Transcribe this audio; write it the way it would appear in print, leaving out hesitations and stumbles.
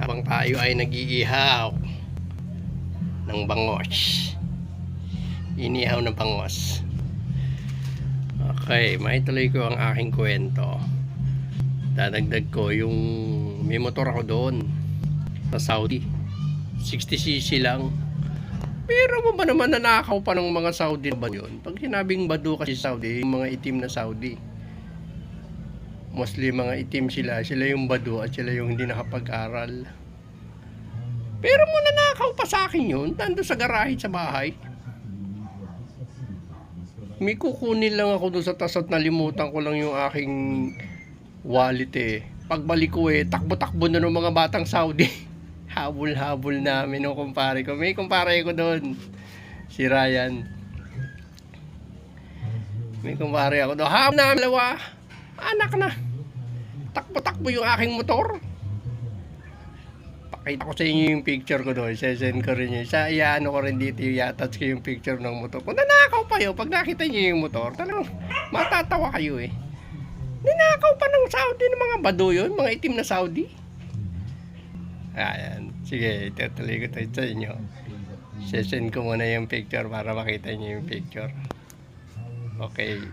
Habang tayo ay nag-iihaw ng bangos, inihaw na bangos. Okay, maituloy ko ang aking kwento. Dadagdag ko yung may motor ako doon sa Saudi, 60cc lang. Pero mo ba naman nanakaw pa ng mga Saudi ba yun? Pag sinabing badu kasi Saudi, yung mga itim na Saudi, mostly mga itim sila yung badu at sila yung hindi nakapag-aral. Pero mo nanakaw pa sa akin yun, nandun sa garahe sa bahay. May kukunin lang ako doon sa tasot, nalimutan ko lang yung aking wallet eh. Pagbalik ko takbo-takbo na ng mga batang Saudi. Habol-habol namin ng kumpare ko. May kumpare ko doon, si Ryan. May kumpare ako doon. Habol na dalawa, anak na. Takbo-takbo yung aking motor. Pakita ko sa inyo yung picture ko doon. Sesend ko rin yun. Iyaano ko rin dito, i-attach ko yung picture ng motor. Kung nanakaw pa yun, pag nakita nyo yung motor, talagang matatawa kayo eh. Nanakaw pa ng Saudi ng mga bado yun, mga itim na Saudi. Ayan. Sige, itutuloy ko tayo sa inyo. Sesend ko muna yung picture para makita nyo yung picture. Okay.